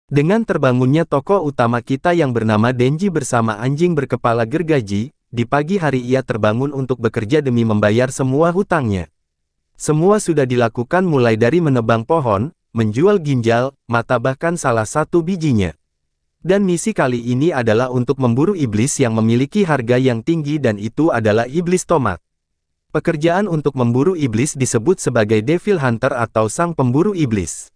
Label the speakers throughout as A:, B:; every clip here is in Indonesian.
A: Dengan terbangunnya tokoh utama kita yang bernama Denji bersama anjing berkepala gergaji, di pagi hari ia terbangun untuk bekerja demi membayar semua hutangnya. Semua sudah dilakukan mulai dari menebang pohon, menjual ginjal, mata bahkan salah satu bijinya. Dan misi kali ini adalah untuk memburu iblis yang memiliki harga yang tinggi dan itu adalah iblis tomat. Pekerjaan untuk memburu iblis disebut sebagai Devil Hunter atau sang pemburu iblis.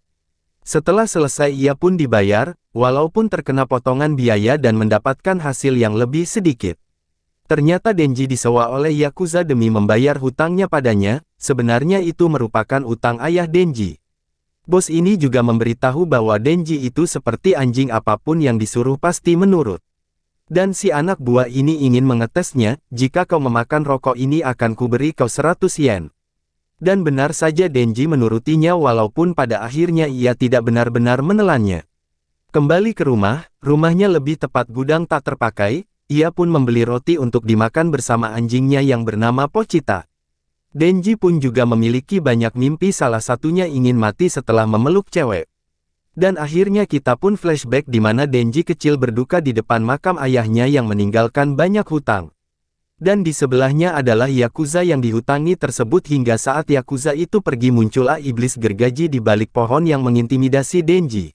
A: Setelah selesai ia pun dibayar, walaupun terkena potongan biaya dan mendapatkan hasil yang lebih sedikit. Ternyata Denji disewa oleh Yakuza demi membayar hutangnya padanya, sebenarnya itu merupakan utang ayah Denji. Bos ini juga memberitahu bahwa Denji itu seperti anjing apapun yang disuruh pasti menurut. Dan si anak buah ini ingin mengetesnya, jika kau memakan rokok ini akan kuberi kau 100 yen. Dan benar saja Denji menurutinya walaupun pada akhirnya ia tidak benar-benar menelannya. Kembali ke rumah, rumahnya lebih tepat gudang tak terpakai, ia pun membeli roti untuk dimakan bersama anjingnya yang bernama Pochita. Denji pun juga memiliki banyak mimpi salah satunya ingin mati setelah memeluk cewek. Dan akhirnya kita pun flashback di mana Denji kecil berduka di depan makam ayahnya yang meninggalkan banyak hutang. Dan di sebelahnya adalah Yakuza yang dihutangi tersebut hingga saat Yakuza itu pergi muncullah iblis gergaji di balik pohon yang mengintimidasi Denji.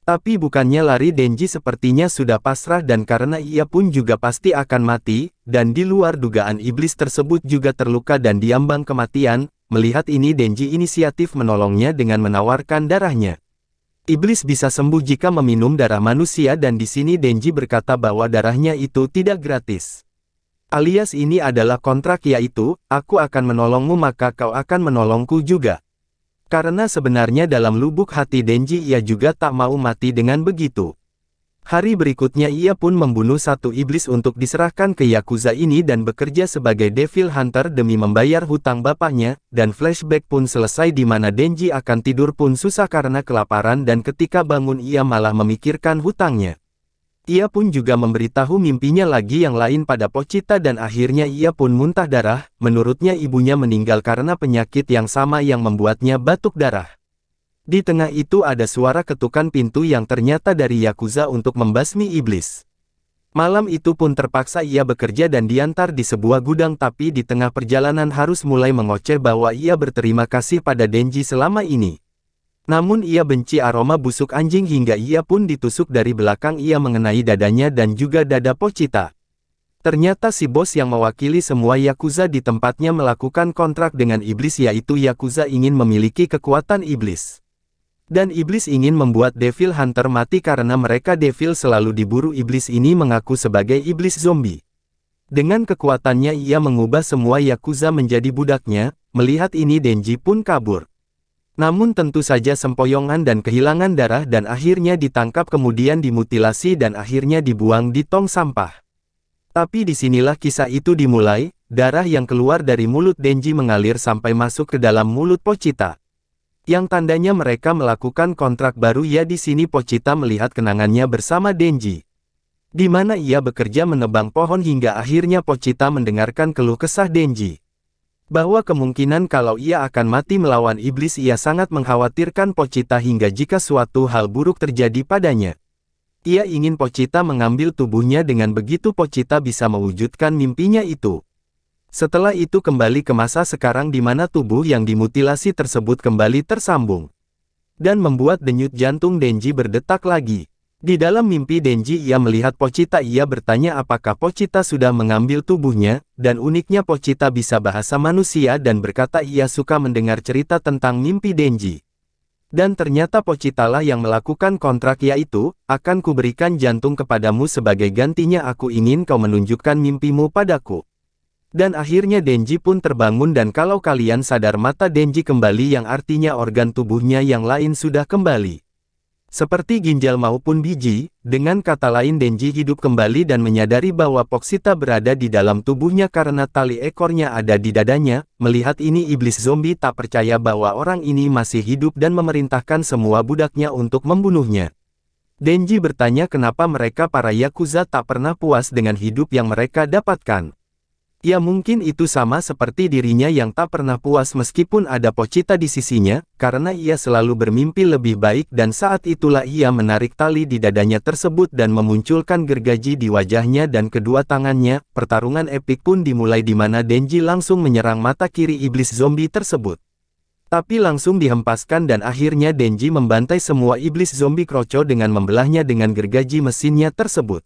A: Tapi bukannya lari Denji sepertinya sudah pasrah dan karena ia pun juga pasti akan mati, dan di luar dugaan iblis tersebut juga terluka dan diambang kematian, melihat ini Denji inisiatif menolongnya dengan menawarkan darahnya. Iblis bisa sembuh jika meminum darah manusia dan di sini Denji berkata bahwa darahnya itu tidak gratis. Alias ini adalah kontrak yaitu, aku akan menolongmu maka kau akan menolongku juga. Karena sebenarnya dalam lubuk hati Denji ia juga tak mau mati dengan begitu. Hari berikutnya ia pun membunuh satu iblis untuk diserahkan ke Yakuza ini dan bekerja sebagai Devil Hunter demi membayar hutang bapaknya, dan flashback pun selesai di mana Denji akan tidur pun susah karena kelaparan dan ketika bangun ia malah memikirkan hutangnya. Ia pun juga memberitahu mimpinya lagi yang lain pada Pochita dan akhirnya ia pun muntah darah, menurutnya ibunya meninggal karena penyakit yang sama yang membuatnya batuk darah. Di tengah itu ada suara ketukan pintu yang ternyata dari Yakuza untuk membasmi iblis. Malam itu pun terpaksa ia bekerja dan diantar di sebuah gudang tapi di tengah perjalanan harus mulai mengoceh bahwa ia berterima kasih pada Denji selama ini. Namun ia benci aroma busuk anjing hingga ia pun ditusuk dari belakang ia mengenai dadanya dan juga dada Pochita. Ternyata si bos yang mewakili semua Yakuza di tempatnya melakukan kontrak dengan iblis yaitu Yakuza ingin memiliki kekuatan iblis. Dan iblis ingin membuat Devil Hunter mati karena mereka Devil selalu diburu iblis ini mengaku sebagai iblis zombie. Dengan kekuatannya ia mengubah semua Yakuza menjadi budaknya, melihat ini Denji pun kabur. Namun tentu saja sempoyongan dan kehilangan darah dan akhirnya ditangkap kemudian dimutilasi dan akhirnya dibuang di tong sampah. Tapi disinilah kisah itu dimulai, darah yang keluar dari mulut Denji mengalir sampai masuk ke dalam mulut Pochita. Yang tandanya mereka melakukan kontrak baru ya di sini Pochita melihat kenangannya bersama Denji. Di mana ia bekerja menebang pohon hingga akhirnya Pochita mendengarkan keluh kesah Denji. Bahwa kemungkinan kalau ia akan mati melawan iblis ia sangat mengkhawatirkan Pochita hingga jika suatu hal buruk terjadi padanya. Ia ingin Pochita mengambil tubuhnya dengan begitu Pochita bisa mewujudkan mimpinya itu. Setelah itu kembali ke masa sekarang di mana tubuh yang dimutilasi tersebut kembali tersambung. Dan membuat denyut jantung Denji berdetak lagi. Di dalam mimpi Denji ia melihat Pochita ia bertanya apakah Pochita sudah mengambil tubuhnya, dan uniknya Pochita bisa bahasa manusia dan berkata ia suka mendengar cerita tentang mimpi Denji. Dan ternyata Pochita lah yang melakukan kontrak yaitu, akan kuberikan jantung kepadamu sebagai gantinya aku ingin kau menunjukkan mimpimu padaku. Dan akhirnya Denji pun terbangun dan kalau kalian sadar mata Denji kembali yang artinya organ tubuhnya yang lain sudah kembali. Seperti ginjal maupun biji, dengan kata lain Denji hidup kembali dan menyadari bahwa Pochita berada di dalam tubuhnya karena tali ekornya ada di dadanya. Melihat ini iblis zombie tak percaya bahwa orang ini masih hidup dan memerintahkan semua budaknya untuk membunuhnya. Denji bertanya kenapa mereka para Yakuza tak pernah puas dengan hidup yang mereka dapatkan. Ya mungkin itu sama seperti dirinya yang tak pernah puas meskipun ada Pochita di sisinya, karena ia selalu bermimpi lebih baik dan saat itulah ia menarik tali di dadanya tersebut dan memunculkan gergaji di wajahnya dan kedua tangannya. Pertarungan epik pun dimulai di mana Denji langsung menyerang mata kiri iblis zombie tersebut. Tapi langsung dihempaskan dan akhirnya Denji membantai semua iblis zombie kroco dengan membelahnya dengan gergaji mesinnya tersebut.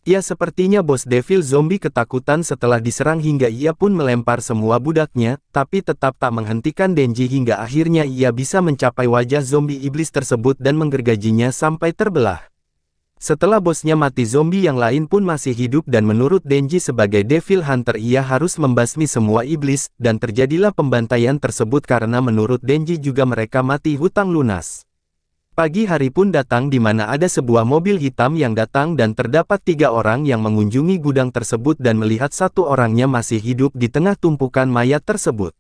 A: Ya sepertinya bos devil zombie ketakutan setelah diserang hingga ia pun melempar semua budaknya, tapi tetap tak menghentikan Denji hingga akhirnya ia bisa mencapai wajah zombie iblis tersebut dan menggergajinya sampai terbelah. Setelah bosnya mati zombie yang lain pun masih hidup dan menurut Denji sebagai devil hunter ia harus membasmi semua iblis, dan terjadilah pembantaian tersebut karena menurut Denji juga mereka mati hutang lunas. Pagi hari pun datang di mana ada sebuah mobil hitam yang datang dan terdapat 3 orang yang mengunjungi gudang tersebut dan melihat satu orangnya masih hidup di tengah tumpukan mayat tersebut.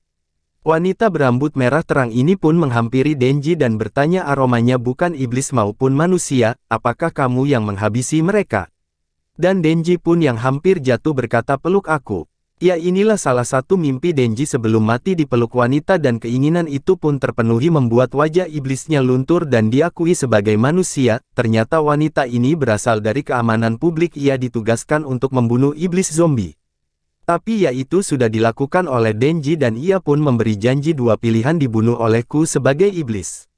A: Wanita berambut merah terang ini pun menghampiri Denji dan bertanya aromanya bukan iblis maupun manusia, apakah kamu yang menghabisi mereka? Dan Denji pun yang hampir jatuh berkata peluk aku. Ya inilah salah satu mimpi Denji sebelum mati dipeluk wanita dan keinginan itu pun terpenuhi membuat wajah iblisnya luntur dan diakui sebagai manusia. Ternyata wanita ini berasal dari keamanan publik, ia ditugaskan untuk membunuh iblis zombie. Tapi ya itu sudah dilakukan oleh Denji dan ia pun memberi janji 2 pilihan dibunuh olehku sebagai iblis.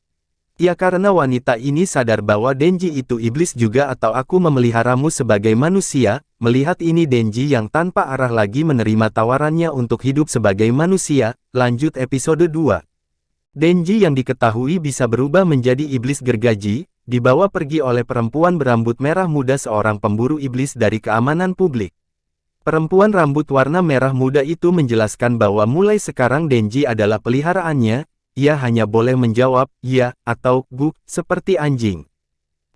A: Ya karena wanita ini sadar bahwa Denji itu iblis juga atau aku memeliharamu sebagai manusia. Melihat ini Denji yang tanpa arah lagi menerima tawarannya untuk hidup sebagai manusia. Lanjut episode 2. Denji yang diketahui bisa berubah menjadi iblis gergaji, dibawa pergi oleh perempuan berambut merah muda seorang pemburu iblis dari keamanan publik. Perempuan rambut warna merah muda itu menjelaskan bahwa mulai sekarang Denji adalah peliharaannya. Ia hanya boleh menjawab, ya, atau, bu, seperti anjing.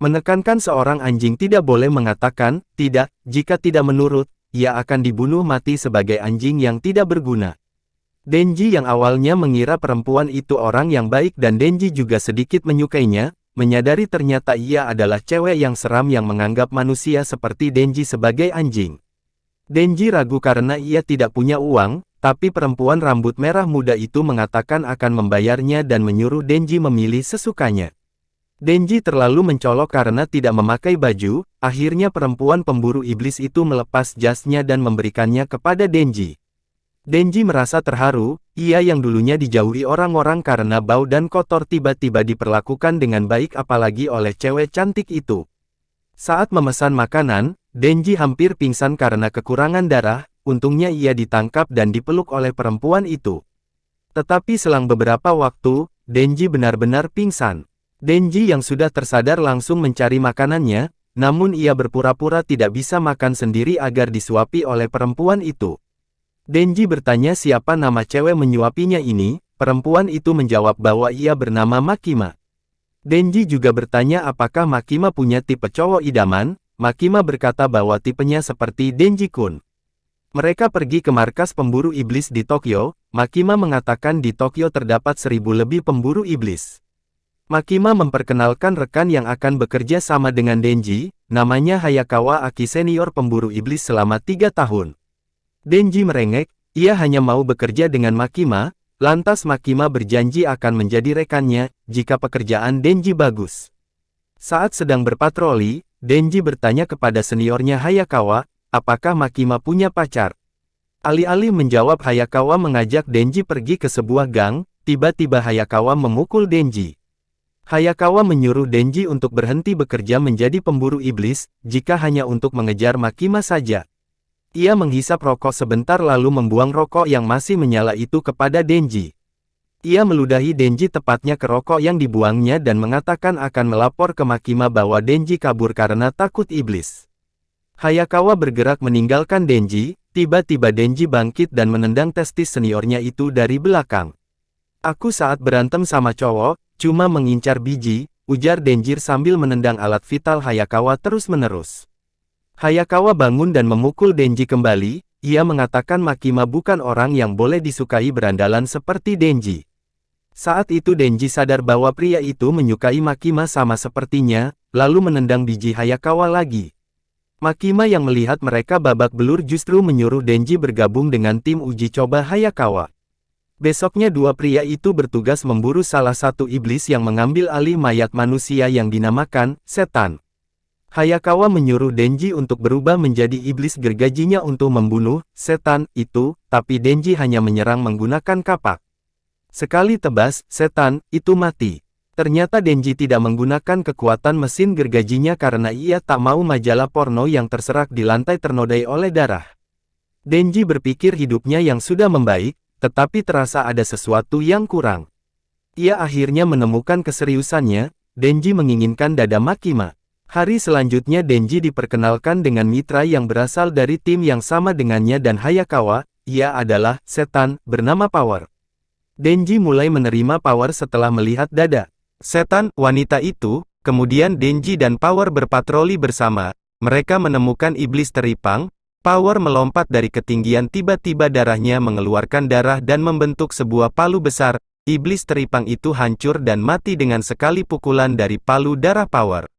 A: Menekankan seorang anjing tidak boleh mengatakan, tidak, jika tidak menurut, ia akan dibunuh mati sebagai anjing yang tidak berguna. Denji yang awalnya mengira perempuan itu orang yang baik dan Denji juga sedikit menyukainya, menyadari ternyata ia adalah cewek yang seram yang menganggap manusia seperti Denji sebagai anjing. Denji ragu karena ia tidak punya uang, tapi perempuan rambut merah muda itu mengatakan akan membayarnya dan menyuruh Denji memilih sesukanya. Denji terlalu mencolok karena tidak memakai baju, akhirnya perempuan pemburu iblis itu melepas jasnya dan memberikannya kepada Denji. Denji merasa terharu, ia yang dulunya dijauhi orang-orang karena bau dan kotor tiba-tiba diperlakukan dengan baik apalagi oleh cewek cantik itu. Saat memesan makanan, Denji hampir pingsan karena kekurangan darah. Untungnya ia ditangkap dan dipeluk oleh perempuan itu. Tetapi selang beberapa waktu, Denji benar-benar pingsan. Denji yang sudah tersadar langsung mencari makanannya, namun ia berpura-pura tidak bisa makan sendiri agar disuapi oleh perempuan itu. Denji bertanya siapa nama cewek menyuapinya ini, perempuan itu menjawab bahwa ia bernama Makima. Denji juga bertanya apakah Makima punya tipe cowok idaman, Makima berkata bahwa tipenya seperti Denji-kun. Mereka pergi ke markas pemburu iblis di Tokyo. Makima mengatakan di Tokyo terdapat 1000 lebih pemburu iblis. Makima memperkenalkan rekan yang akan bekerja sama dengan Denji, namanya Hayakawa Aki senior pemburu iblis selama 3 tahun. Denji merengek, ia hanya mau bekerja dengan Makima, lantas Makima berjanji akan menjadi rekannya, jika pekerjaan Denji bagus. Saat sedang berpatroli, Denji bertanya kepada seniornya Hayakawa, apakah Makima punya pacar? Alih-alih menjawab Hayakawa mengajak Denji pergi ke sebuah gang, tiba-tiba Hayakawa memukul Denji. Hayakawa menyuruh Denji untuk berhenti bekerja menjadi pemburu iblis, jika hanya untuk mengejar Makima saja. Ia menghisap rokok sebentar lalu membuang rokok yang masih menyala itu kepada Denji. Ia meludahi Denji tepatnya ke rokok yang dibuangnya dan mengatakan akan melapor ke Makima bahwa Denji kabur karena takut iblis. Hayakawa bergerak meninggalkan Denji, tiba-tiba Denji bangkit dan menendang testis seniornya itu dari belakang. Aku saat berantem sama cowok, cuma mengincar biji, ujar Denji sambil menendang alat vital Hayakawa terus-menerus. Hayakawa bangun dan memukul Denji kembali, ia mengatakan Makima bukan orang yang boleh disukai berandalan seperti Denji. Saat itu Denji sadar bahwa pria itu menyukai Makima sama sepertinya, lalu menendang biji Hayakawa lagi. Makima yang melihat mereka babak belur justru menyuruh Denji bergabung dengan tim uji coba Hayakawa. Besoknya dua pria itu bertugas memburu salah satu iblis yang mengambil alih mayat manusia yang dinamakan setan. Hayakawa menyuruh Denji untuk berubah menjadi iblis gergajinya untuk membunuh setan itu, tapi Denji hanya menyerang menggunakan kapak. Sekali tebas, setan itu mati. Ternyata Denji tidak menggunakan kekuatan mesin gergajinya karena ia tak mau majalah porno yang terserak di lantai ternodai oleh darah. Denji berpikir hidupnya yang sudah membaik, tetapi terasa ada sesuatu yang kurang. Ia akhirnya menemukan keseriusannya. Denji menginginkan dada Makima. Hari selanjutnya Denji diperkenalkan dengan mitra yang berasal dari tim yang sama dengannya dan Hayakawa. Ia adalah setan bernama Power. Denji mulai menerima Power setelah melihat dada setan wanita itu. Kemudian Denji dan Power berpatroli bersama. Mereka menemukan iblis teripang. Power melompat dari ketinggian, tiba-tiba darahnya mengeluarkan darah dan membentuk sebuah palu besar. Iblis teripang itu hancur dan mati dengan sekali pukulan dari palu darah Power.